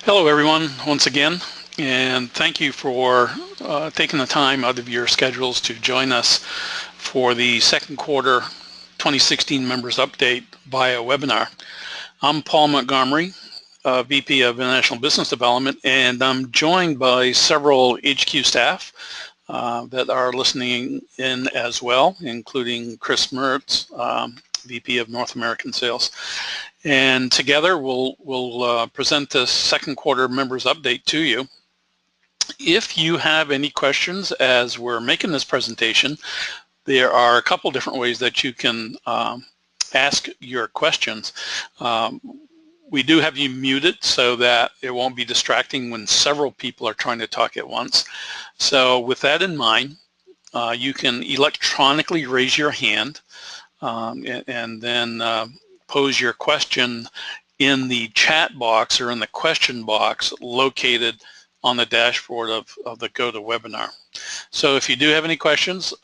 Hello everyone, once again, and thank you for taking the time out of your schedules to join us for the second quarter 2016 members update via webinar. I'm Paul Montgomery, VP of International Business Development, and I'm joined by several HQ staff that are listening in as well, including Chris Mertz, VP of North American Sales. And together we'll present this second quarter members update to you. If you have any questions as we're making this presentation, there are a couple different ways that you can ask your questions. We do have you muted so that it won't be distracting when several people are trying to talk at once. So with that in mind, you can electronically raise your hand and then pose your question in the chat box or in the question box located on the dashboard of the GoToWebinar. So if you do have any questions,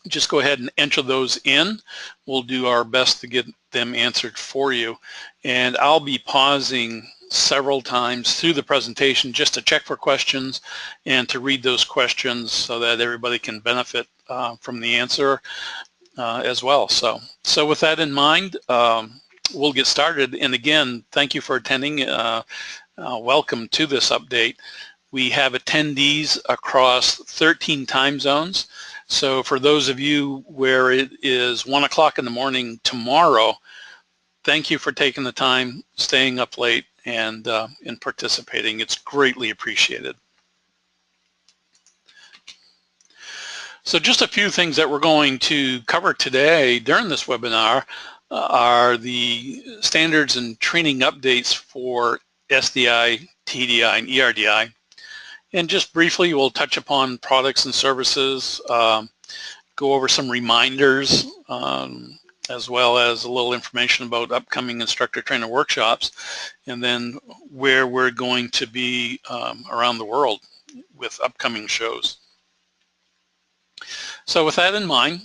just go ahead and enter those in. We'll do our best to get them answered for you. And I'll be pausing several times through the presentation just to check for questions and to read those questions so that everybody can benefit from the answer as well. So with that in mind, we'll get started. And again, thank you for attending. Welcome to this update. We have attendees across 13 time zones. So for those of you where it is 1 o'clock in the morning tomorrow, thank you for taking the time, staying up late, and participating. It's greatly appreciated. So just a few things that we're going to cover today during this webinar are the standards and training updates for SDI, TDI, and ERDI. And just briefly, we'll touch upon products and services, go over some reminders, as well as a little information about upcoming instructor trainer workshops, and then where we're going to be around the world with upcoming shows. So with that in mind,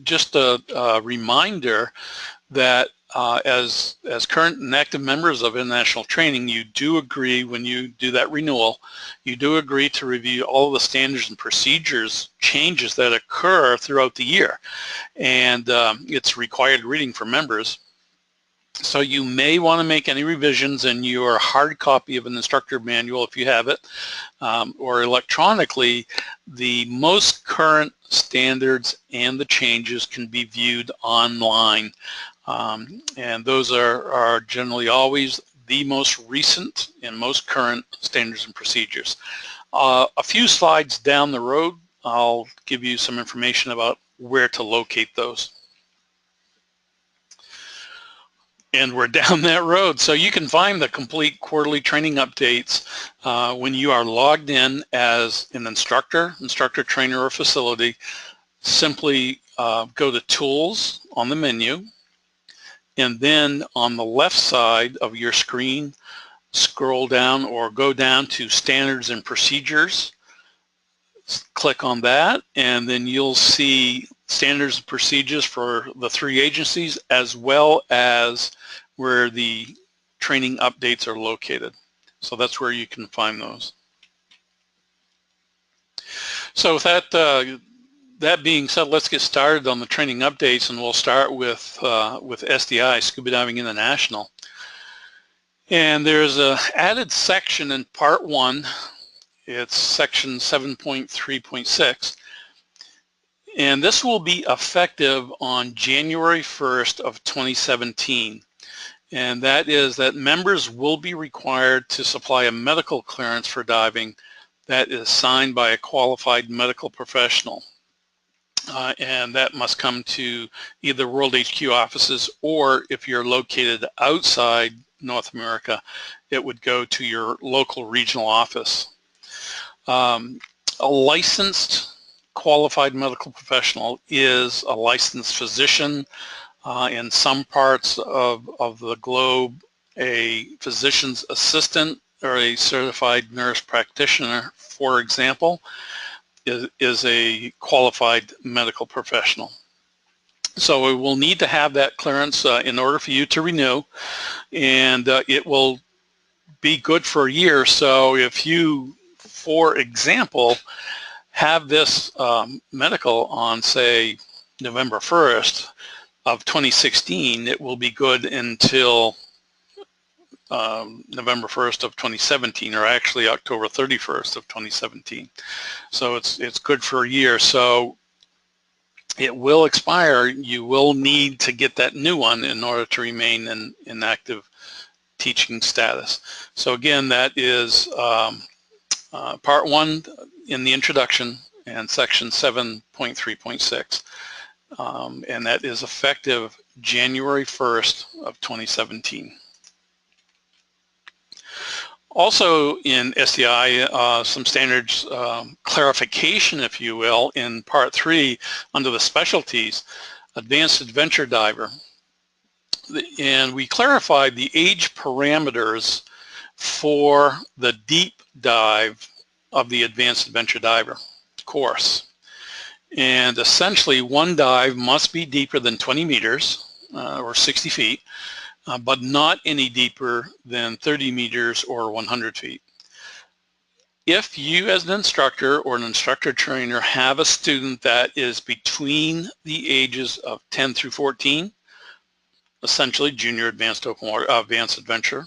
just a reminder that as current and active members of international training, you do agree when you do that renewal, you do agree to review all of the standards and procedures changes that occur throughout the year. And it's required reading for members. So you may want to make any revisions in your hard copy of an instructor manual if you have it, or electronically. The most current standards and the changes can be viewed online. And those are generally always the most recent and most current standards and procedures. A few slides down the road, I'll give you some information about where to locate those. And we're down that road. So you can find the complete quarterly training updates when you are logged in as an instructor, trainer, or facility. Simply go to Tools on the menu, and then on the left side of your screen, scroll down or go down to Standards and Procedures. Click on that, and then you'll see standards and procedures for the 3 agencies, as well as where the training updates are located. So that's where you can find those. So with that being said, let's get started on the training updates, and we'll start with SDI, Scuba Diving International. And there's an added section in Part 1. It's section 7.3.6, and this will be effective on January 1st of 2017. And that is that members will be required to supply a medical clearance for diving that is signed by a qualified medical professional. And that must come to either World HQ offices, or if you're located outside North America, it would go to your local regional office. A licensed qualified medical professional is a licensed physician, in some parts of the globe, a physician's assistant or a certified nurse practitioner, for example, is a qualified medical professional. So we will need to have that clearance in order for you to renew, and it will be good for a year. So if you, for example, have this medical on, say, November 1st of 2016, it will be good until November 1st of 2017, or actually October 31st of 2017. So it's good for a year. So it will expire. You will need to get that new one in order to remain in active teaching status. So again, that is part 1 in the introduction and section 7.3.6. And that is effective January 1st of 2017. Also in SDI, some standards clarification, if you will, in part 3 under the specialties, advanced adventure diver. And we clarified the age parameters for the deep dive of the advanced adventure diver course. And essentially, one dive must be deeper than 20 meters or 60 feet, but not any deeper than 30 meters or 100 feet. If you as an instructor or an instructor trainer have a student that is between the ages of 10 through 14, essentially junior advanced open water, advanced adventure,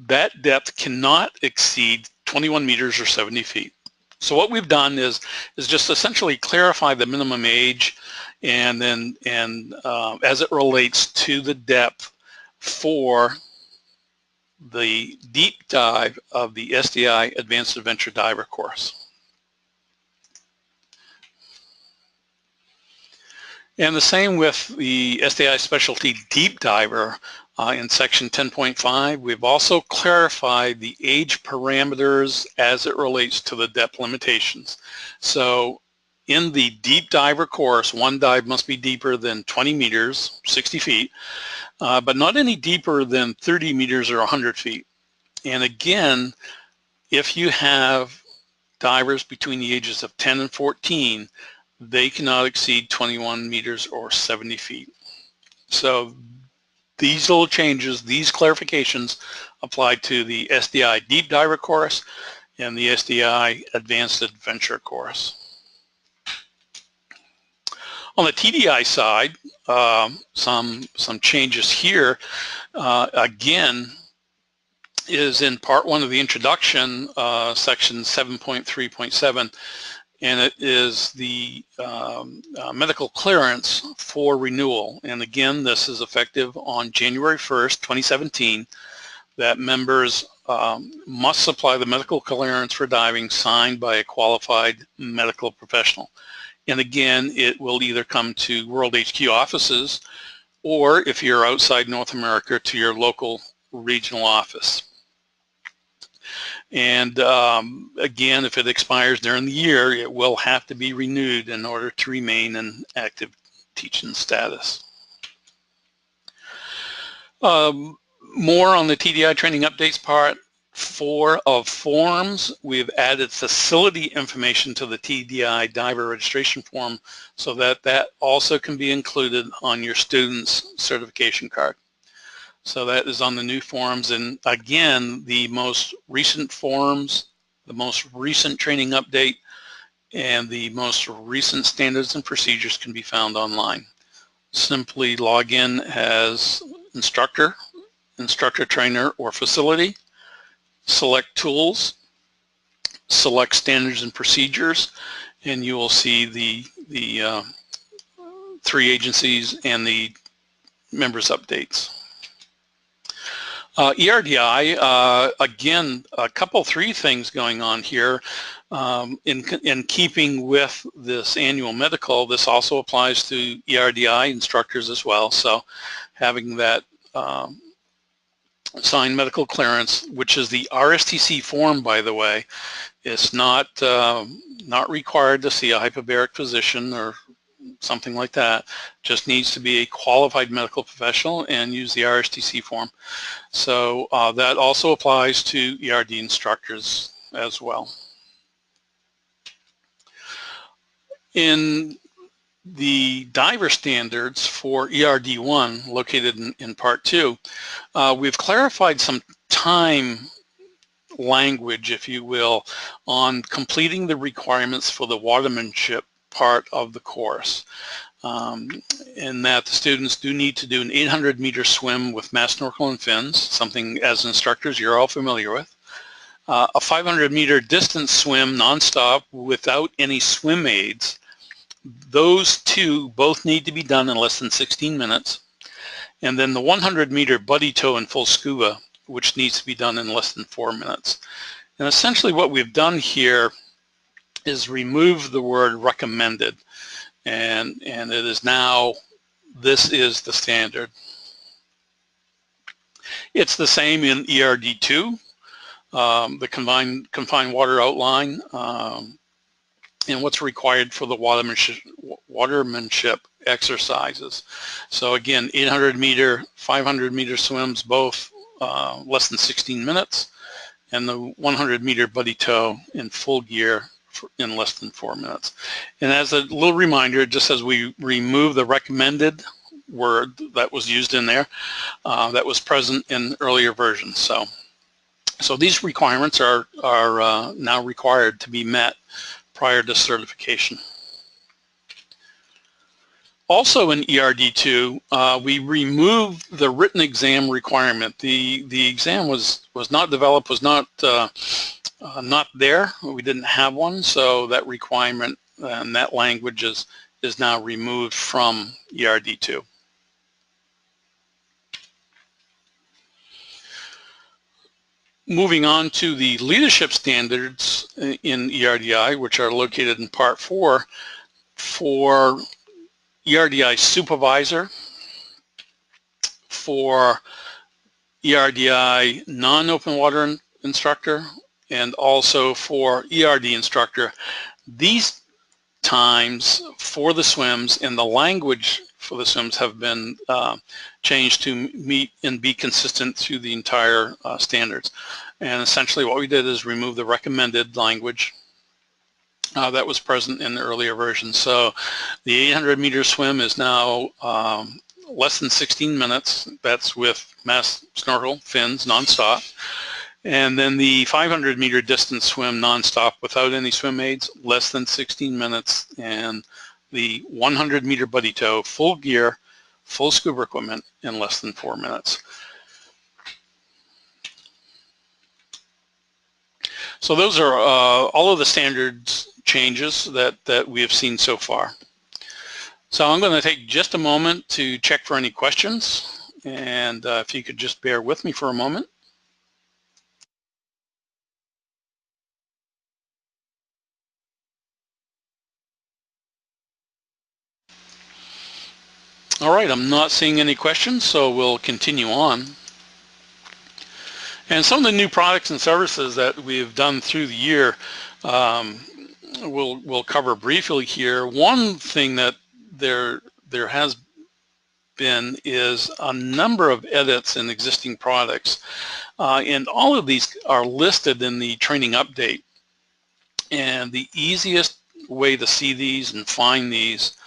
that depth cannot exceed 21 meters or 70 feet. So what we've done is just essentially clarify the minimum age, and then as it relates to the depth for the deep dive of the SDI Advanced Adventure Diver course. And the same with the SDI Specialty Deep Diver in section 10.5. We've also clarified the age parameters as it relates to the depth limitations. So in the deep diver course, one dive must be deeper than 20 meters, 60 feet, but not any deeper than 30 meters or 100 feet. And again, if you have divers between the ages of 10 and 14, they cannot exceed 21 meters or 70 feet. So these little changes, these clarifications apply to the SDI Deep Diver course and the SDI Advanced Adventure course. On the TDI side, some changes here, again, is in part 1 of the introduction, section 7.3.7, and it is the medical clearance for renewal. And again, this is effective on January 1st, 2017, that members must supply the medical clearance for diving signed by a qualified medical professional. And again, it will either come to World HQ offices, or if you're outside North America, to your local regional office. And again, if it expires during the year, it will have to be renewed in order to remain in active teaching status. More on the TDI training updates part 4 of forms. We've added facility information to the TDI diver registration form so that that also can be included on your student's certification card. So that is on the new forms, and again, the most recent forms, the most recent training update, and the most recent standards and procedures can be found online. Simply log in as instructor, instructor trainer, or facility, select tools, select standards and procedures, and you will see the 3 agencies and the members updates. ERDI, again, a couple 3 things going on here. In keeping with this annual medical, this also applies to ERDI instructors as well. So having that signed medical clearance, which is the RSTC form, by the way, it's not required to see a hyperbaric physician or something like that. Just needs to be a qualified medical professional and use the RSTC form. So that also applies to ERD instructors as well. In the diver standards for ERD1, located in part 2, we've clarified some time language, if you will, on completing the requirements for the watermanship part of the course. In that the students do need to do an 800-meter swim with mask, snorkel, and fins, something as instructors you're all familiar with. A 500-meter distance swim nonstop without any swim aids. Those two both need to be done in less than 16 minutes. And then the 100-meter buddy tow and full scuba, which needs to be done in less than 4 minutes. And essentially what we've done here is remove the word recommended. And it is now, this is the standard. It's the same in ERD2, the confined water outline, and what's required for the watermanship exercises. So again, 800-meter, 500-meter swims, both less than 16 minutes, and the 100-meter buddy tow in full gear in less than 4 minutes. And as a little reminder, just as we remove the recommended word that was used in there, that was present in earlier versions. So these requirements are now required to be met prior to certification. Also in ERD2, we removed the written exam requirement. The exam was not developed, was not there. We didn't have one, so that requirement and that language is now removed from ERD2. Moving on to the leadership standards in ERDI, which are located in Part 4, for ERDI supervisor, for ERDI non-open water instructor, and also for ERD instructor. These times for the swims and the language for the swims have been changed to meet and be consistent through the entire standards. And essentially what we did is remove the recommended language that was present in the earlier version. So the 800-meter swim is now less than 16 minutes. That's with mask, snorkel, fins, nonstop. And then the 500-meter distance swim nonstop without any swim aids, less than 16 minutes. And the 100-meter buddy tow, full gear, full scuba equipment in less than 4 minutes. So those are all of the standards changes that we have seen so far. So I'm going to take just a moment to check for any questions, and if you could just bear with me for a moment. All right, I'm not seeing any questions, so we'll continue on. And some of the new products and services that we've done through the year, we'll cover briefly here. One thing that there has been is a number of edits in existing products, and all of these are listed in the training update. And the easiest way to see these and find these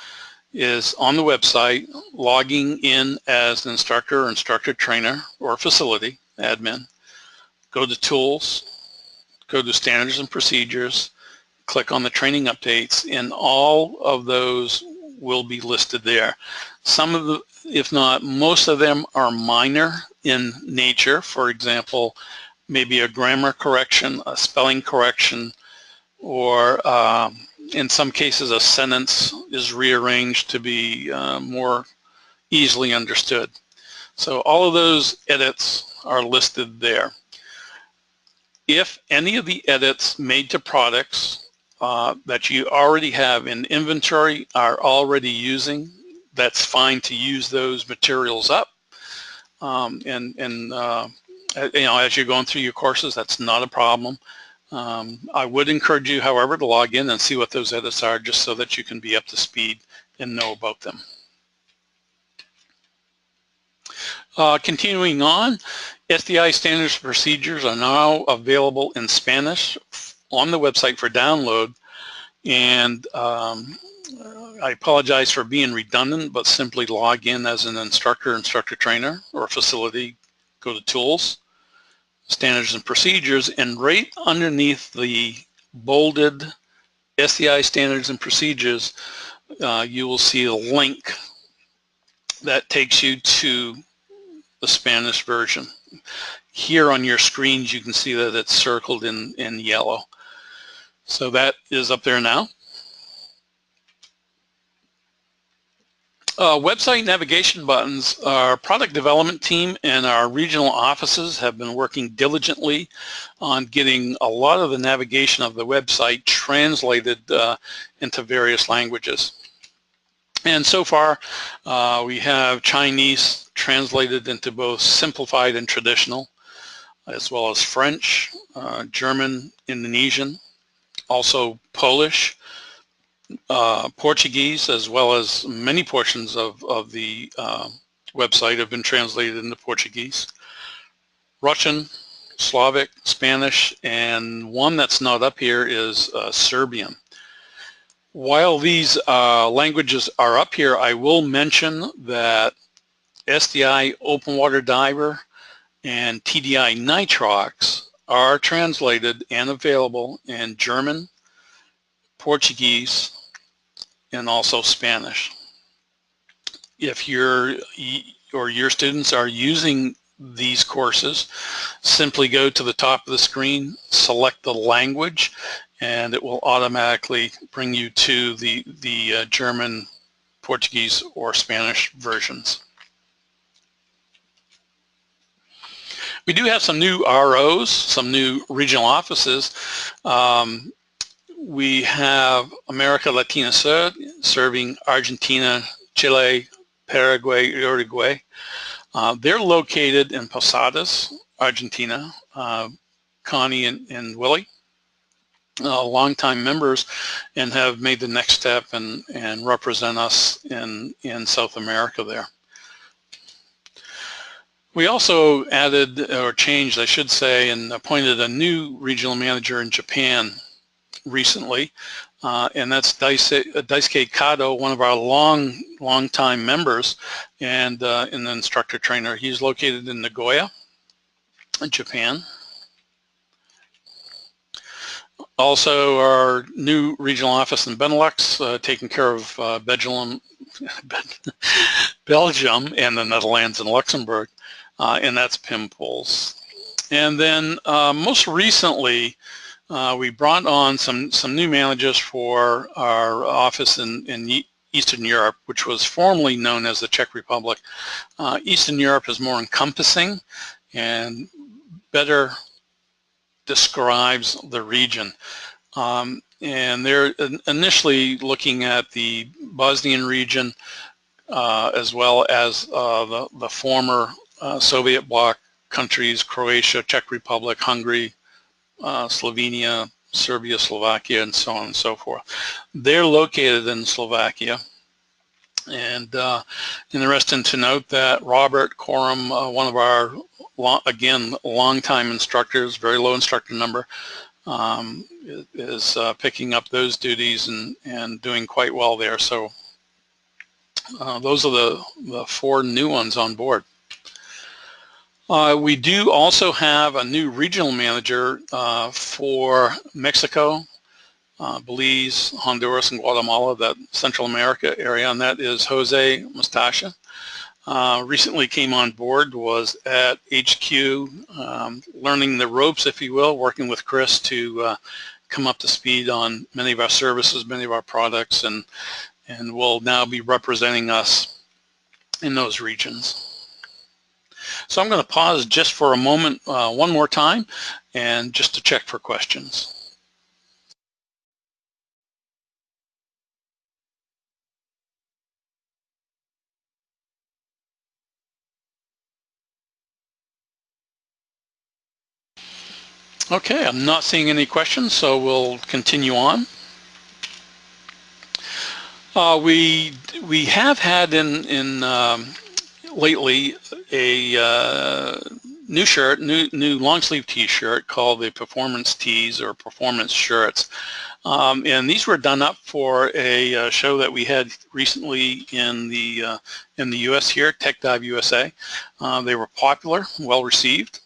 is on the website, logging in as an instructor or instructor trainer or facility admin. Go to Tools, go to Standards and Procedures, click on the training updates, and all of those will be listed there. Some of the, if not most of them, are minor in nature. For example, maybe a grammar correction, a spelling correction, or in some cases a sentence is rearranged to be more easily understood. So all of those edits are listed there. If any of the edits made to products that you already have in inventory are already using, that's fine to use those materials up. You know, as you're going through your courses, that's not a problem. I would encourage you, however, to log in and see what those edits are, just so that you can be up to speed and know about them. Continuing on, SDI standards and procedures are now available in Spanish on the website for download. And I apologize for being redundant, but simply log in as an instructor, instructor trainer, or facility. Go to Tools, standards and procedures, and right underneath the bolded SDI standards and procedures, you will see a link that takes you to the Spanish version. Here on your screens, you can see that it's circled in yellow. So that is up there now. Website navigation buttons. Our product development team and our regional offices have been working diligently on getting a lot of the navigation of the website translated into various languages. And so far, we have Chinese translated into both simplified and traditional, as well as French, German, Indonesian, also Polish, Portuguese, as well as many portions of the website have been translated into Portuguese, Russian, Slavic, Spanish, and one that's not up here is Serbian. While these languages are up here, I will mention that SDI Open Water Diver and TDI Nitrox are translated and available in German, Portuguese, and also Spanish. If your students are using these courses, simply go to the top of the screen, select the language, and it will automatically bring you to the German, Portuguese, or Spanish versions. We do have some new ROs, some new regional offices. We have America Latina Sur serving Argentina, Chile, Paraguay, Uruguay. They're located in Posadas, Argentina. Connie and Willie, longtime members, and have made the next step and represent us in South America there. We also added, or changed, I should say, and appointed a new regional manager in Japan recently, and that's Daisuke Kado, one of our long-time members and an instructor trainer. He's located in Nagoya, in Japan. Also, our new regional office in Benelux, taking care of Belgium and the Netherlands and Luxembourg, and that's Pim Pols. And then most recently, we brought on some new managers for our office in Eastern Europe, which was formerly known as the Czech Republic. Eastern Europe is more encompassing and better describes the region. And they're initially looking at the Bosnian region as well as the former Soviet bloc countries, Croatia, Czech Republic, Hungary, Slovenia, Serbia, Slovakia, and so on and so forth. They're located in Slovakia. And interesting to note that Robert Coram, one of our, again, longtime instructors, very low instructor number, is picking up those duties and doing quite well there. So those are the 4 new ones on board. We do also have a new regional manager for Mexico, Belize, Honduras, and Guatemala, that Central America area, and that is Jose Mustacha. Recently came on board, was at HQ, learning the ropes, if you will, working with Chris to come up to speed on many of our services, many of our products, and will now be representing us in those regions. So I'm going to pause just for a moment, one more time, and just to check for questions. Okay, I'm not seeing any questions, so we'll continue on. We have had lately a new shirt, new long sleeve T-shirt called the Performance Tees or Performance Shirts, and these were done up for a show that we had recently in the U.S. here, Tech Dive USA. They were popular, well received.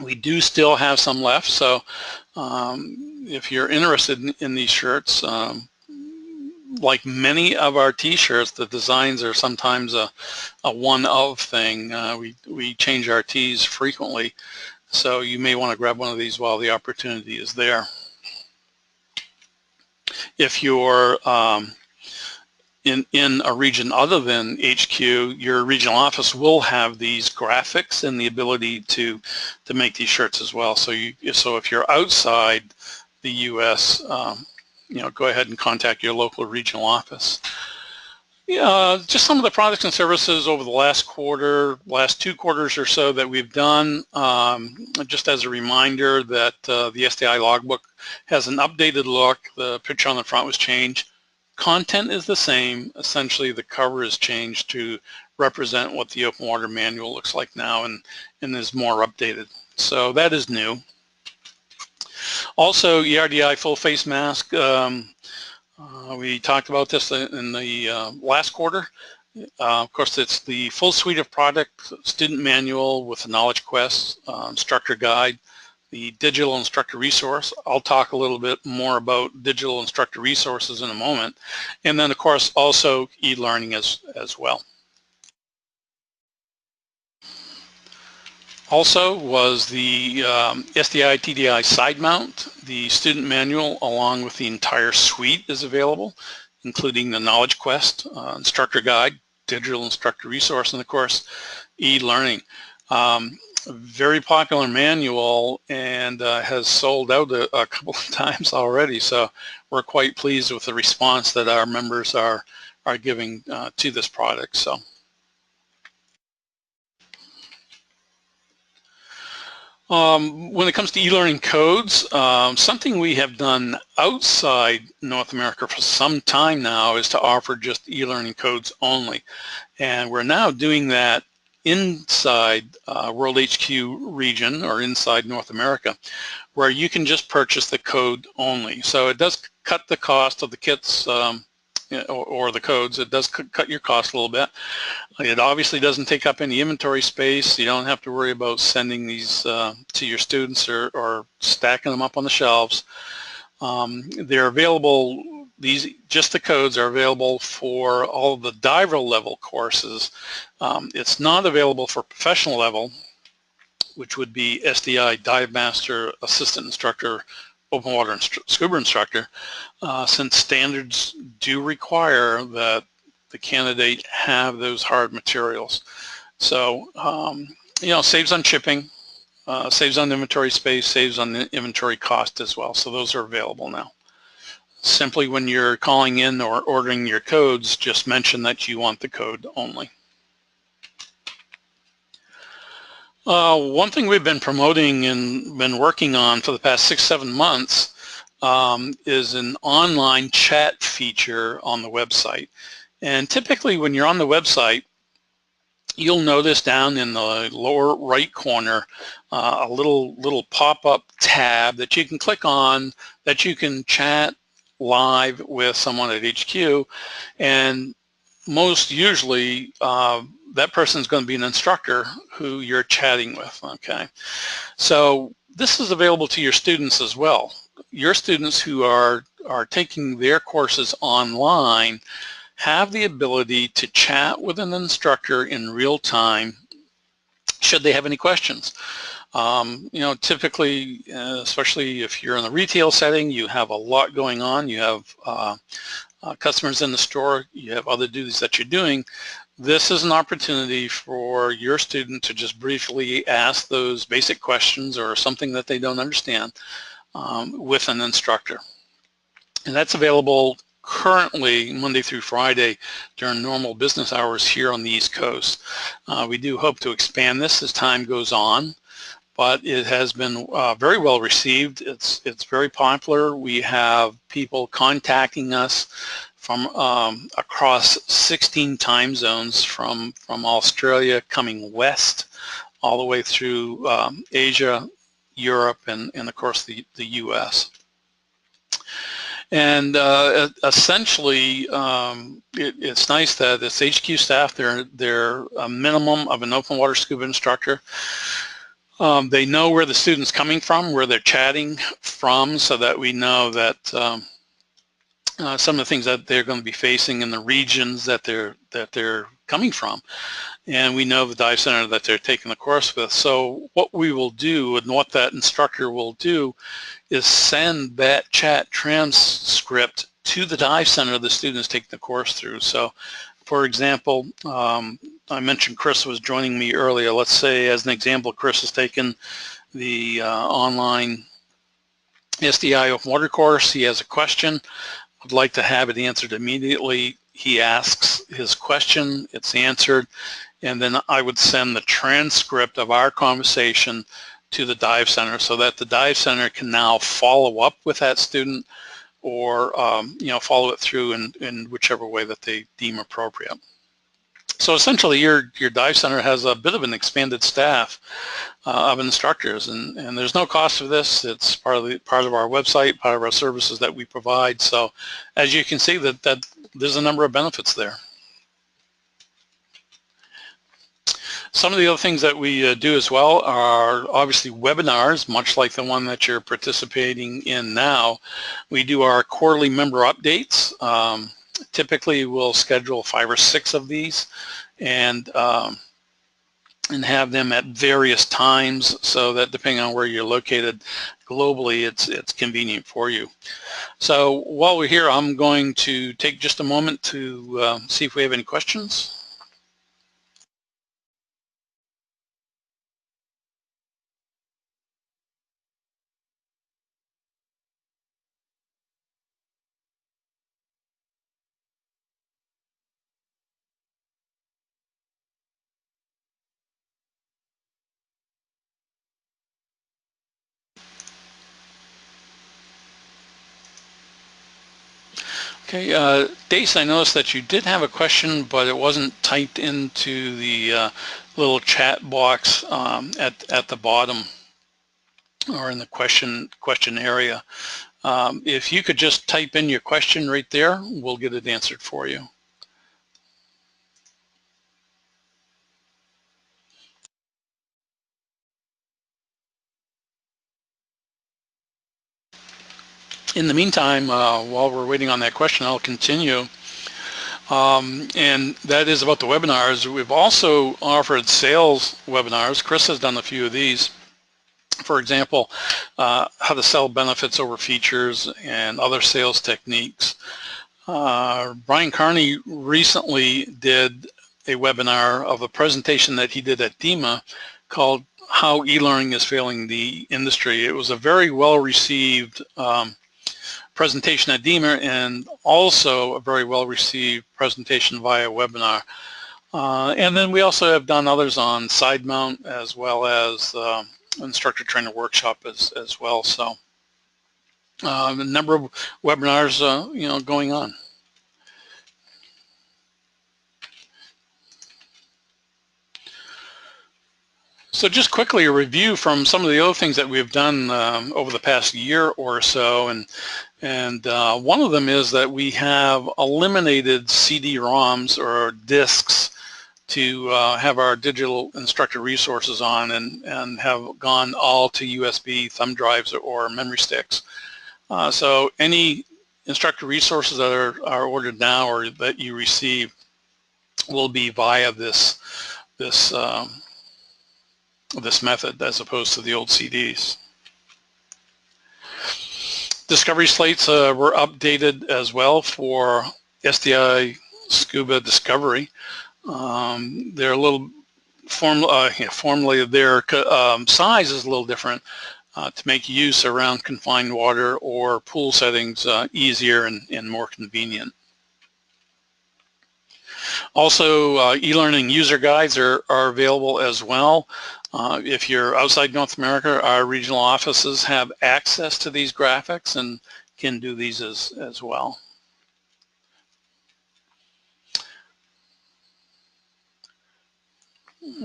We do still have some left, so if you're interested in these shirts, like many of our t-shirts, the designs are sometimes a one-of thing. We change our tees frequently, so you may want to grab one of these while the opportunity is there. If you're in a region other than HQ, your regional office will have these graphics and the ability to make these shirts as well. So if you're outside the U.S., go ahead and contact your local regional office. Just some of the products and services over the last 2 quarters or so that we've done. Just as a reminder that the SDI logbook has an updated look. The picture on the front was changed. Content is the same. Essentially, the cover is changed to represent what the open water manual looks like now, and is more updated. So that is new. Also, ERDI full face mask. We talked about this in the last quarter. Of course, it's the full suite of product, student manual with a knowledge quest, instructor guide, the digital instructor resource. I'll talk a little bit more about digital instructor resources in a moment. And then, of course, also e-learning as well. Also was the SDI TDI side mount. The student manual along with the entire suite is available, including the knowledge quest, instructor guide, digital instructor resource, and of course e-learning. Very popular manual, and has sold out a couple of times already, so we're quite pleased with the response that our members are giving to this product. So when it comes to e-learning codes, something we have done outside North America for some time now is to offer just e-learning codes only, and we're now doing that inside World HQ region, or inside North America, where you can just purchase the code only. So it does cut the cost of the kits or the codes. It does cut your cost a little bit. It obviously doesn't take up any inventory space. You don't have to worry about sending these to your students or stacking them up on the shelves. They're available. Just the codes are available for all of the diver level courses. It's not available for professional level, which would be SDI Dive Master, Assistant Instructor, Open Water Scuba Instructor, since standards do require that the candidate have those hard materials. So, saves on shipping, saves on inventory space, saves on the inventory cost as well. So those are available now. Simply when you're calling in or ordering your codes, just mention that you want the code only. One thing we've been promoting and been working on for the past 6-7 months is an online chat feature on the website. And typically when you're on the website, you'll notice down in the lower right corner a little pop-up tab that you can click on, that you can chat live with someone at HQ, and most usually that person is going to be an instructor who you're chatting with. Okay, so this is available to your students as well. Your students who are taking their courses online have the ability to chat with an instructor in real time should they have any questions. Typically, especially if you're in a retail setting, you have a lot going on. You have customers in the store, you have other duties that you're doing. This is an opportunity for your student to just briefly ask those basic questions or something that they don't understand with an instructor. And that's available currently Monday through Friday during normal business hours here on the East Coast. We do hope to expand this as time goes on, but it has been very well received. It's very popular. We have people contacting us from across 16 time zones, from Australia coming west all the way through Asia, Europe, and of course the US. And essentially, it's nice that it's HQ staff. They're a minimum of an open water scuba instructor. They know where the student's coming from, where they're chatting from, so that we know that some of the things that they're going to be facing in the regions that they're coming from. And we know the dive center that they're taking the course with. So what we will do and what that instructor will do is send that chat transcript to the dive center the student is taking the course through. So for example, I mentioned Chris was joining me earlier. Let's say as an example, Chris has taken the online SDI open water course. He has a question. Would like to have it answered immediately. He asks his question, it's answered, and then I would send the transcript of our conversation to the dive center so that the dive center can now follow up with that student or follow it through in whichever way that they deem appropriate. So essentially your dive center has a bit of an expanded staff of instructors, and there's no cost for this. It's part of our website, part of our services that we provide. So as you can see that there's a number of benefits there. Some of the other things that we do as well are obviously webinars, much like the one that you're participating in now. We do our quarterly member updates. Typically we'll schedule 5 or 6 of these and have them at various times so that depending on where you're located globally, it's convenient for you. So while we're here, I'm going to take just a moment to see if we have any questions. Okay, Dace, I noticed that you did have a question, but it wasn't typed into the little chat box at the bottom or in the question area. If you could just type in your question right there, we'll get it answered for you. In the meantime, while we're waiting on that question, I'll continue. And that is about the webinars. We've also offered sales webinars. Chris has done a few of these. For example, how to sell benefits over features and other sales techniques. Brian Carney recently did a webinar of a presentation that he did at DEMA called How E-Learning is Failing the Industry. It was a very well received presentation at DEMA and also a very well received presentation via webinar. And then we also have done others on side mount as well as instructor trainer workshop as well. So a number of webinars going on. So just quickly a review from some of the other things that we've done over the past year or so, and one of them is that we have eliminated CD-ROMs or disks to have our digital instructor resources on, and have gone all to USB thumb drives or memory sticks. So any instructor resources that are ordered now or that you receive will be via this method as opposed to the old CDs. Discovery slates were updated as well for SDI Scuba Discovery. They're a little formally their size is a little different to make use around confined water or pool settings easier and more convenient. Also, e-learning user guides are available as well. If you're outside North America, our regional offices have access to these graphics and can do these as well.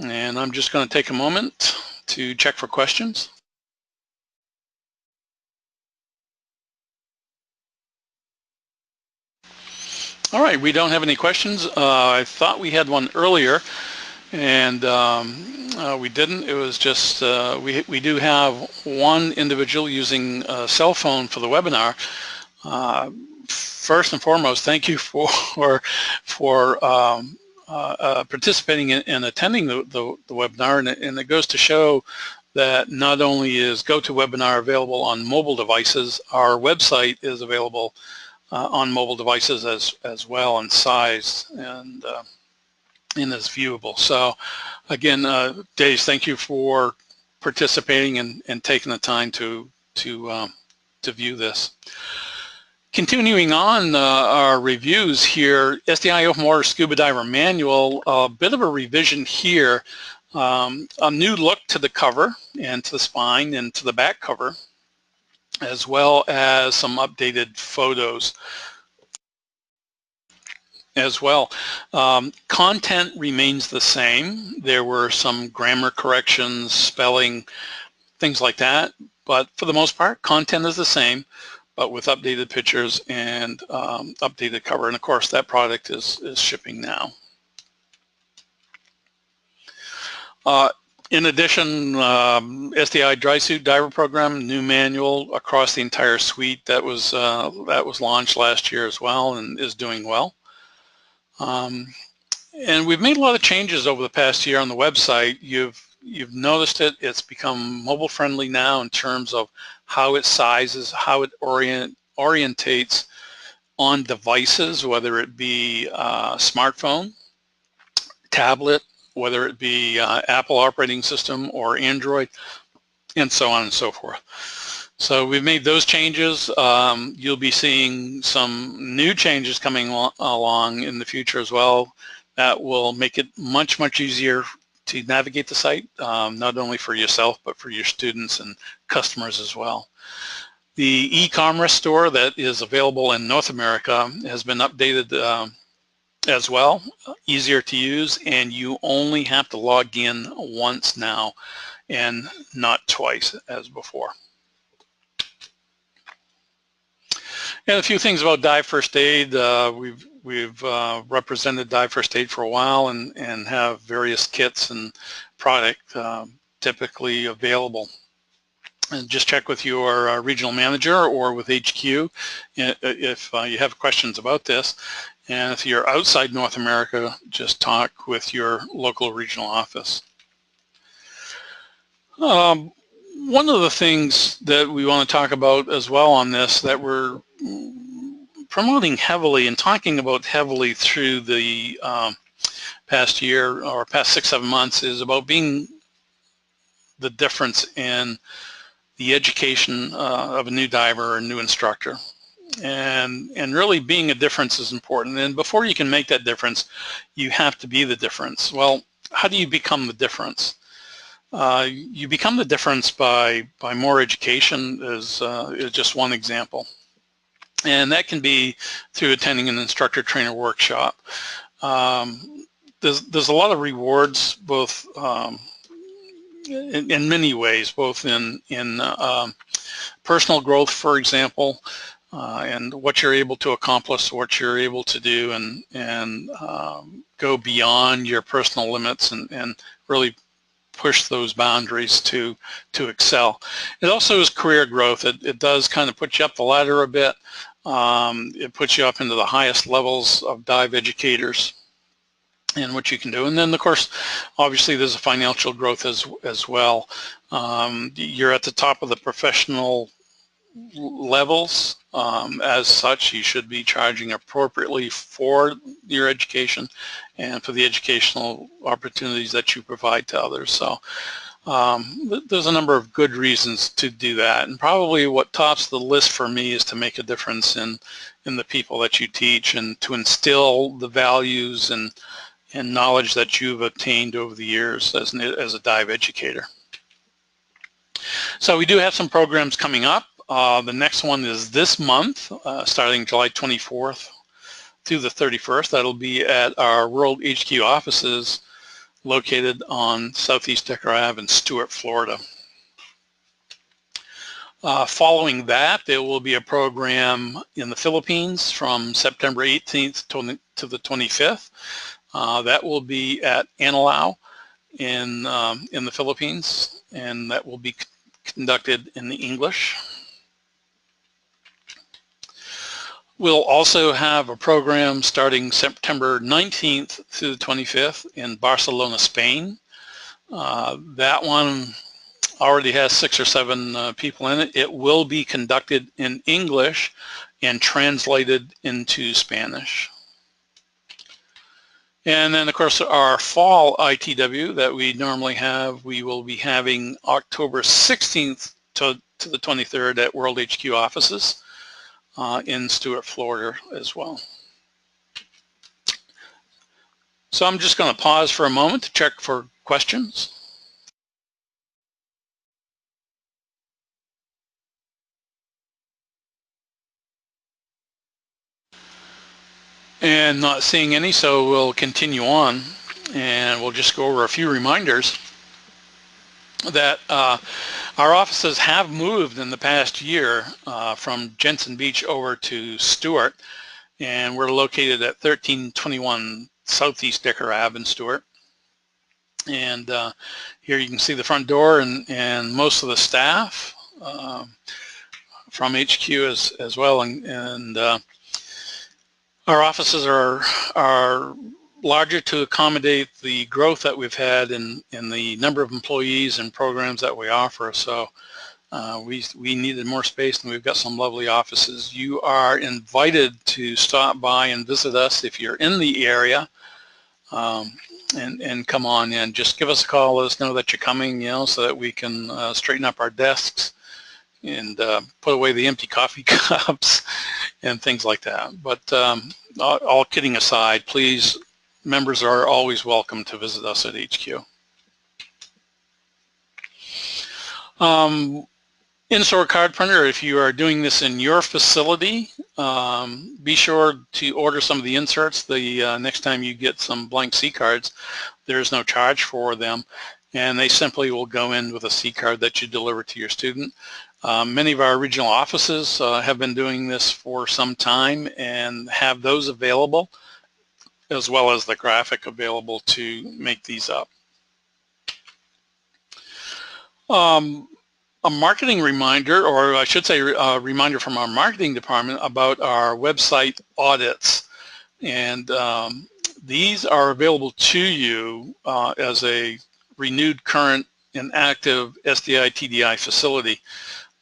And I'm just going to take a moment to check for questions. All right, we don't have any questions. I thought we had one earlier, and we didn't. It was just we do have one individual using a cell phone for the webinar. First and foremost, thank you for participating and attending the webinar, and it goes to show that not only is GoToWebinar available on mobile devices, our website is available on mobile devices as well, and sized and is viewable. So again, Dave, thank you for participating and taking the time to view this. Continuing on our reviews here, SDI Open Water Scuba Diver Manual, a bit of a revision here. A new look to the cover and to the spine and to the back cover, as well as some updated photos as well. Content remains the same. There were some grammar corrections, spelling, things like that, but for the most part, content is the same, but with updated pictures and updated cover. And of course, that product is shipping now. In addition, SDI Dry Suit Diver Program, new manual across the entire suite that was launched last year as well and is doing well. And we've made a lot of changes over the past year on the website. You've noticed it. It's become mobile friendly now in terms of how it sizes, how it orientates on devices, whether it be smartphone, tablet, whether it be Apple operating system or Android, and so on and so forth. So we've made those changes. You'll be seeing some new changes coming along in the future as well that will make it much, much easier to navigate the site, not only for yourself, but for your students and customers as well. The e-commerce store that is available in North America has been updated as well, easier to use, and you only have to log in once now and not twice as before. And a few things about Dive First Aid. We've represented Dive First Aid for a while and have various kits and product typically available. And just check with your regional manager or with HQ if you have questions about this. And if you're outside North America, just talk with your local regional office. One of the things that we want to talk about as well on this that we're promoting heavily and talking about heavily through the past year or past 6-7 months is about being the difference in the education of a new diver or a new instructor. And really being a difference is important. And before you can make that difference, you have to be the difference. Well, how do you become the difference? You become the difference by more education is just one example. And that can be through attending an instructor trainer workshop. There's a lot of rewards, both in many ways, both in personal growth, for example, and what you're able to accomplish, what you're able to do, and go beyond your personal limits and really push those boundaries to excel. It also is career growth. It does kind of put you up the ladder a bit. It puts you up into the highest levels of dive educators and what you can do. And then, of course, obviously there's a financial growth as well. You're at the top of the professional levels. As such, you should be charging appropriately for your education and for the educational opportunities that you provide to others. So there's a number of good reasons to do that. And probably what tops the list for me is to make a difference in the people that you teach and to instill the values and knowledge that you've obtained over the years as a dive educator. So we do have some programs coming up. The next one is this month, starting July 24th through the 31st. That'll be at our World HQ offices located on Southeast Decker Ave in Stuart, Florida. Following that, there will be a program in the Philippines from September 18th to the 25th. That will be at Anilao in the Philippines, and that will be conducted in the English. We'll also have a program starting September 19th through the 25th in Barcelona, Spain. That one already has 6 or 7 people in it. It will be conducted in English and translated into Spanish. And then, of course, our fall ITW that we normally have, we will be having October 16th to the 23rd at World HQ offices in Stuart, Florida as well. So I'm just going to pause for a moment to check for questions. And not seeing any, so we'll continue on, and we'll just go over a few reminders that our offices have moved in the past year from Jensen Beach over to Stuart, and we're located at 1321 Southeast Decker Ave in Stuart. And here you can see the front door and most of the staff from HQ as well, and our offices are larger to accommodate the growth that we've had in the number of employees and programs that we offer. So we needed more space, and we've got some lovely offices. You are invited to stop by and visit us if you're in the area, and come on in. Just give us a call, let us know that you're coming, so that we can straighten up our desks and put away the empty coffee cups and things like that. But all kidding aside, please, members are always welcome to visit us at HQ. In-store card printer, if you are doing this in your facility, be sure to order some of the inserts the next time you get some blank C cards. There's no charge for them, and they simply will go in with a C card that you deliver to your student. Many of our regional offices have been doing this for some time and have those available, as well as the graphic available to make these up. A marketing reminder, or I should say a reminder from our marketing department about our website audits. And these are available to you as a renewed, current, and active SDI TDI facility.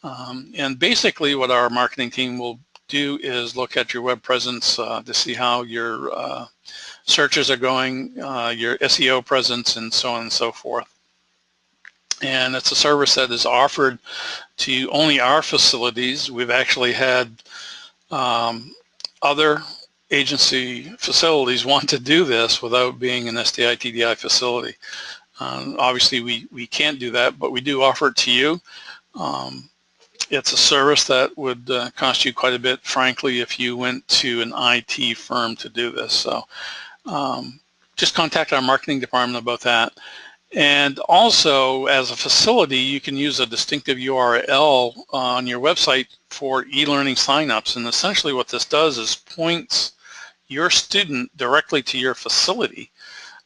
And basically what our marketing team will do is look at your web presence to see how your searches are going, your SEO presence, and so on and so forth. And it's a service that is offered to only our facilities. We've actually had other agency facilities want to do this without being an SDI TDI facility. Obviously we can't do that, but we do offer it to you. It's a service that would cost you quite a bit, frankly, if you went to an IT firm to do this. So just contact our marketing department about that. And also, as a facility, you can use a distinctive URL on your website for e-learning signups. And essentially what this does is points your student directly to your facility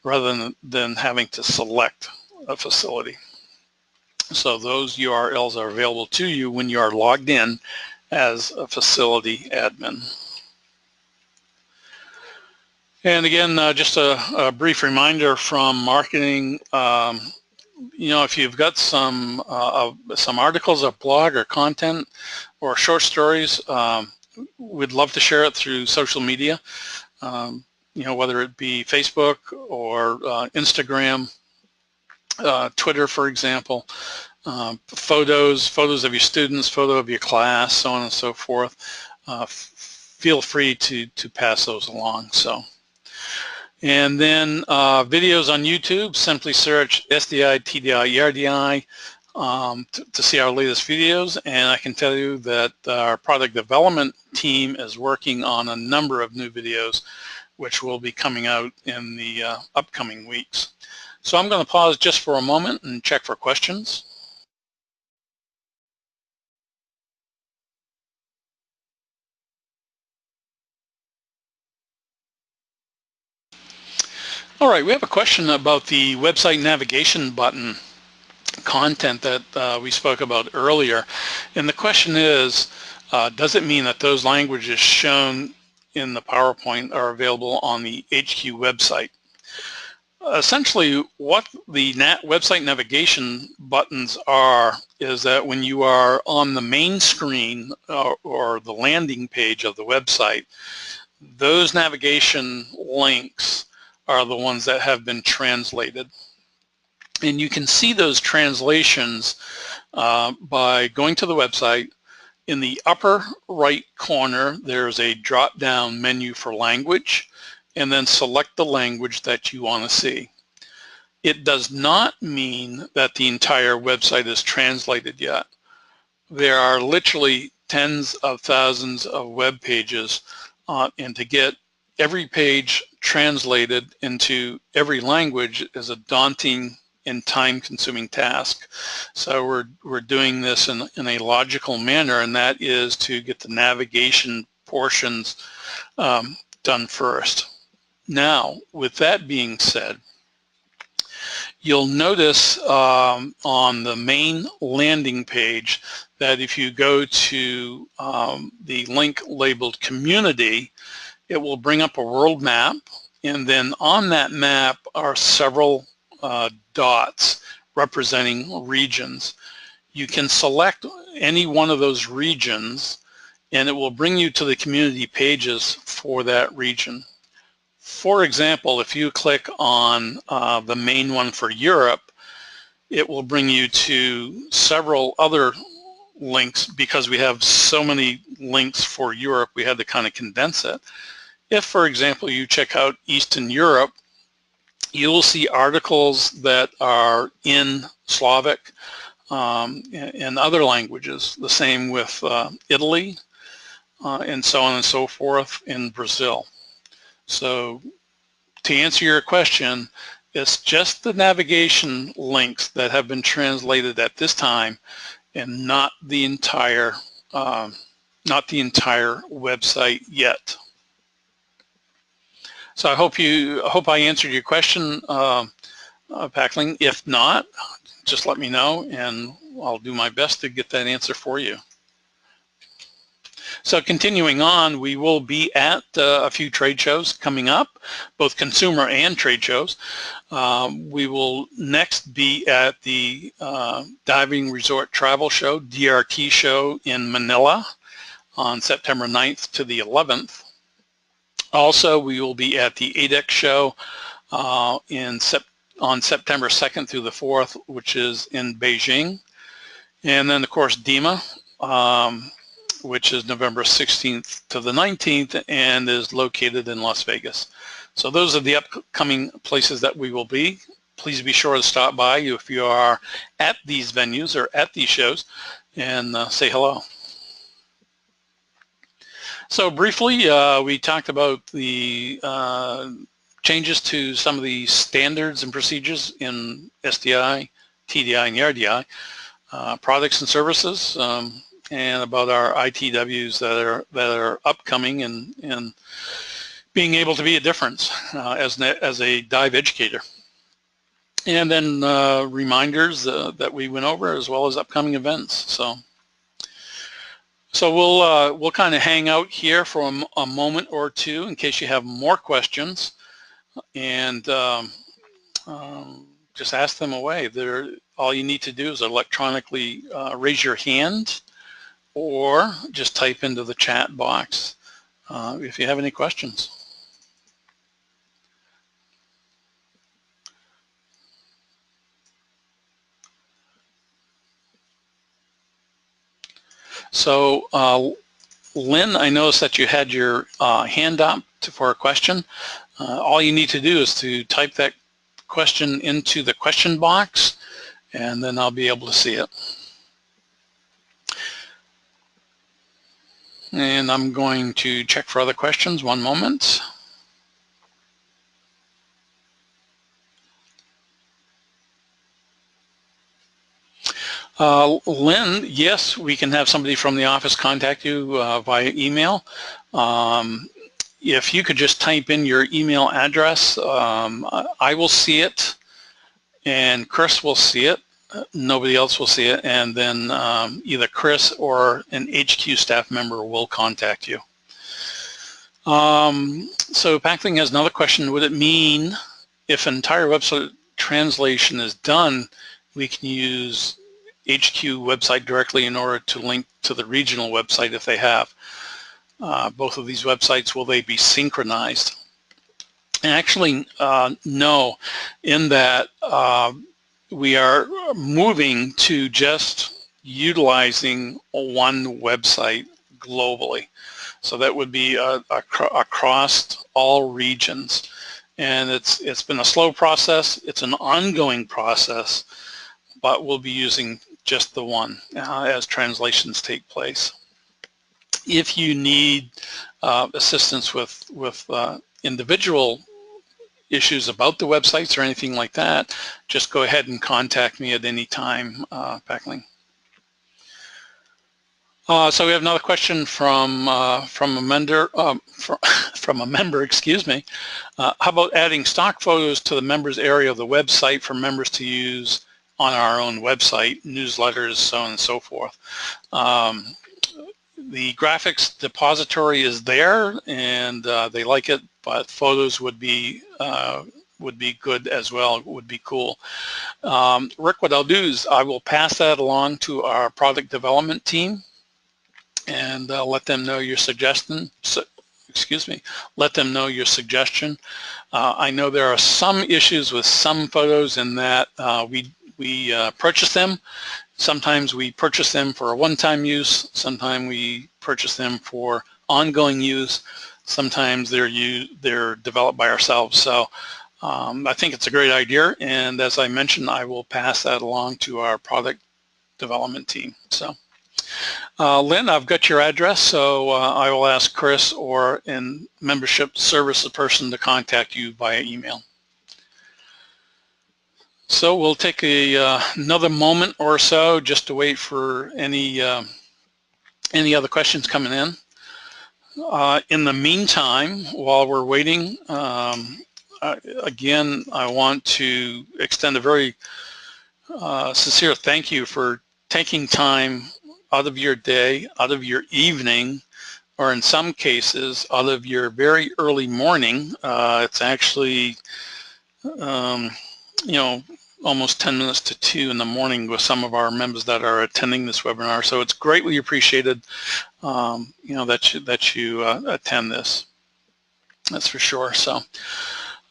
rather than having to select a facility. So those URLs are available to you when you are logged in as a facility admin. And again, just a brief reminder from marketing, if you've got some articles or blog or content or short stories, we'd love to share it through social media, whether it be Facebook or Instagram, Twitter, for example, photos of your students, photo of your class, so on and so forth. Feel free to pass those along. And then videos on YouTube, simply search SDI, TDI, ERDI to see our latest videos. And I can tell you that our product development team is working on a number of new videos which will be coming out in the upcoming weeks. So I'm going to pause just for a moment and check for questions. All right, we have a question about the website navigation button content that we spoke about earlier. And the question is, does it mean that those languages shown in the PowerPoint are available on the HQ website? Essentially, what the website navigation buttons are is that when you are on the main screen or the landing page of the website, those navigation links are the ones that have been translated. And you can see those translations by going to the website. In the upper right corner, there's a drop-down menu for language, and then select the language that you want to see. It does not mean that the entire website is translated yet. There are literally tens of thousands of web pages, and to get every page translated into every language is a daunting and time-consuming task. So we're doing this in a logical manner, and that is to get the navigation portions done first. Now, with that being said, you'll notice on the main landing page that if you go to the link labeled Community, it will bring up a world map, and then on that map are several dots representing regions. You can select any one of those regions, and it will bring you to the community pages for that region. For example, if you click on the main one for Europe, it will bring you to several other links. Because we have so many links for Europe, we had to kind of condense it. If, for example, you check out Eastern Europe, you will see articles that are in Slavic and other languages. The same with Italy and so on and so forth in Brazil. So to answer your question, it's just the navigation links that have been translated at this time, and not the entire website yet. So I hope I answered your question, Packling. If not, just let me know, and I'll do my best to get that answer for you. So continuing on, we will be at a few trade shows coming up, both consumer and trade shows. We will next be at the Diving Resort Travel Show, DRT show in Manila on September 9th to the 11th. Also, we will be at the ADEX show on September 2nd through the 4th, which is in Beijing. And then, of course, DEMA, which is November 16th to the 19th and is located in Las Vegas. So those are the upcoming places that we will be. Please be sure to stop by if you are at these venues or at these shows and say hello. So briefly, we talked about the changes to some of the standards and procedures in SDI, TDI, and ERDI, products and services, and about our ITWs that are upcoming and being able to be a difference as a dive educator. And then reminders that we went over, as well as upcoming events. So we'll kind of hang out here for a moment or two in case you have more questions, and just ask them away. All you need to do is electronically raise your hand, or just type into the chat box if you have any questions. So Lynn, I noticed that you had your hand up for a question. All you need to do is to type that question into the question box, and then I'll be able to see it. And I'm going to check for other questions. One moment. Lynn, yes, we can have somebody from the office contact you via email. if you could just type in your email address, I will see it and Chris will see it. Nobody else will see it, and then either Chris or an HQ staff member will contact you. So Packling has another question. Would it mean if an entire website translation is done, we can use HQ website directly in order to link to the regional website if they have? Both of these websites, will they be synchronized? And actually, no, in that we are moving to just utilizing one website globally. So that would be across all regions. And it's been a slow process. It's an ongoing process, but we'll be using just the one as translations take place. If you need assistance with individual issues about the websites or anything like that, just go ahead and contact me at any time, Packling. So we have another question from a member, excuse me. How about adding stock photos to the members area of the website for members to use on our own website, newsletters, so on and so forth? The graphics depository is there, and they like it, but photos would be good as well. Would be cool. Rick, what I'll do is I will pass that along to our product development team, and let them know your suggestion. Let them know your suggestion. I know there are some issues with some photos in that we purchase them. Sometimes we purchase them for a one-time use. Sometimes we purchase them for ongoing use. Sometimes they're developed by ourselves. So I think it's a great idea. And as I mentioned, I will pass that along to our product development team. So Lynn, I've got your address, so I will ask Chris or a membership service person to contact you via email. So we'll take another moment or so just to wait for any other questions coming in. In the meantime, while we're waiting, again, I want to extend a very sincere thank you for taking time out of your day, out of your evening, or in some cases, out of your very early morning. It's actually, almost 10 minutes to 2 in the morning with some of our members that are attending this webinar. So it's greatly appreciated, that you attend this. That's for sure. So,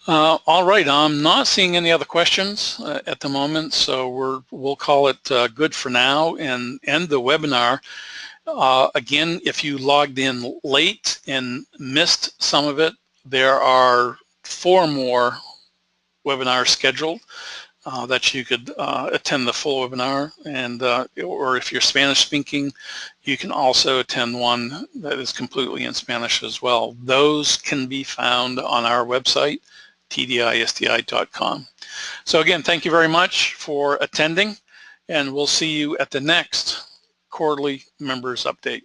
all right, I'm not seeing any other questions at the moment, so we'll call it good for now and end the webinar. Again, if you logged in late and missed some of it, there are 4 more webinars scheduled that you could attend the full webinar, and or if you're Spanish speaking, you can also attend one that is completely in Spanish as well. Those can be found on our website, TDISDI.com. So again, thank you very much for attending, and we'll see you at the next quarterly members update.